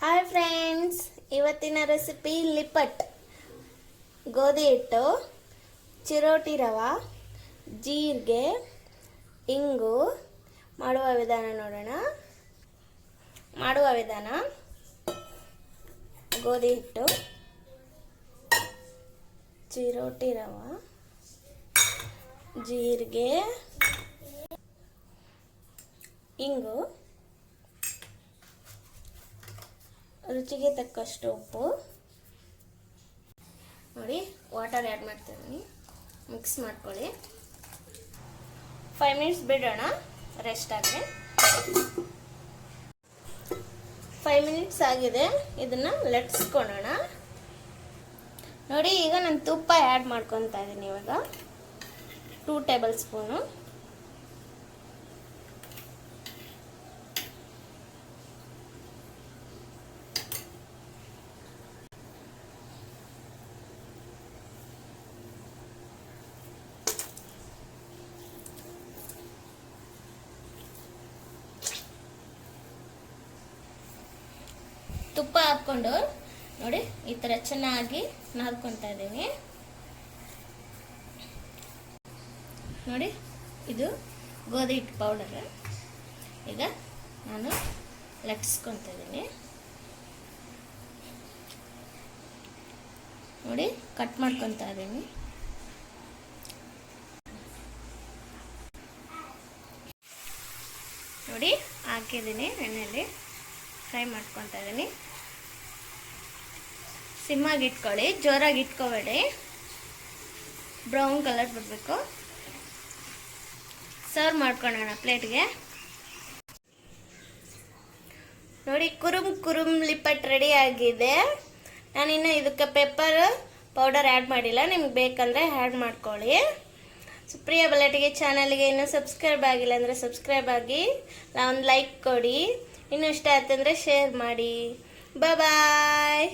Hi friends, ಇವತ್ತಿನ recipe ಲಿಪಟ್. ಗೋಧಿ ಹಿಟ್ಟು, ಚಿರೋಟಿ ರವೆ, ಜೀರಿಗೆ, ಇಂಗು. ಮಾಡುವ ವಿಧಾನ ನೋಡೋಣ. ಮಾಡುವ ವಿಧಾನ: ಗೋಧಿ ಹಿಟ್ಟು, ಚಿರೋಟಿ ರವೆ, ಜೀರಿಗೆ, ಇಂಗು, ರುಚಿಗೆ ತಕ್ಕಷ್ಟು ಉಪ್ಪು. ನೋಡಿ, ವಾಟರ್ ಆ್ಯಡ್ ಮಾಡ್ತಿದ್ದೀನಿ. ಮಿಕ್ಸ್ ಮಾಡ್ಕೊಳ್ಳಿ. 5 ಮಿನಿಟ್ಸ್ ಬಿಡೋಣ ರೆಸ್ಟ್ ಆಗಿ. 5 ಮಿನಿಟ್ಸ್ ಆಗಿದೆ. ಇದನ್ನು ಲಟ್ಸ್ಕೊಳ್ಳೋಣ. ನೋಡಿ, ಈಗ ನಾನು ತುಪ್ಪ ಆ್ಯಡ್ ಮಾಡ್ಕೊತಾ ಇದ್ದೀನಿ. ಇವಾಗ 2 ಟೇಬಲ್ ಸ್ಪೂನು. ತುಪ್ಪ ಹಾಕ್ಕೊಂಡು ನೋಡಿ, ಈ ಥರ ಚೆನ್ನಾಗಿ ನಾದ್ಕೊತಾ ಇದ್ದೀನಿ. ನೋಡಿ, ಇದು ಗೋಧಿ ಹಿಟ್ಟು ಪೌಡರ್. ಈಗ ನಾನು ಲಟ್ಸ್ಕೊತಾ ಇದ್ದೀನಿ. ನೋಡಿ, ಕಟ್ ಮಾಡ್ಕೊತಾ ಇದ್ದೀನಿ. ನೋಡಿ, ಹಾಕಿದ್ದೀನಿ. ಎಣ್ಣೆಯಲ್ಲಿ ಫ್ರೈ ಮಾಡ್ಕೊತಾ ಇದ್ದೀನಿ. ಸಿಮ್ಮಾಗಿ ಇಟ್ಕೊಳ್ಳಿ, ಜೋರಾಗಿ ಇಟ್ಕೋಬೇಡಿ. ಬ್ರೌನ್ ಕಲರ್ ಬರಬೇಕು. ಸರ್ವ್ ಮಾಡ್ಕೊಳ್ಳೋಣ ಪ್ಲೇಟ್ಗೆ. ನೋಡಿ, ಕುರುಮ್ ಲಿಪಟ್ ರೆಡಿ ಆಗಿದೆ. ನಾನಿನ್ನು ಇದಕ್ಕೆ ಪೆಪ್ಪರ್ ಪೌಡರ್ ಆ್ಯಡ್ ಮಾಡಿಲ್ಲ. ನಿಮ್ಗೆ ಬೇಕಂದರೆ ಆ್ಯಡ್ ಮಾಡ್ಕೊಳ್ಳಿ. ಸುಪ್ರಿಯಾ ಬಲಟಿಗೆ ಚಾನಲ್ಗೆ ಇನ್ನೂ ಸಬ್ಸ್ಕ್ರೈಬ್ ಆಗಿಲ್ಲ ಅಂದರೆ ಸಬ್ಸ್ಕ್ರೈಬ್ ಆಗಿ, ಒಂದು ಲೈಕ್ ಕೊಡಿ. ಇನ್ನೂ ಇಷ್ಟ ಆಯ್ತಂದರೆ ಶೇರ್ ಮಾಡಿ. ಬಾಯ್.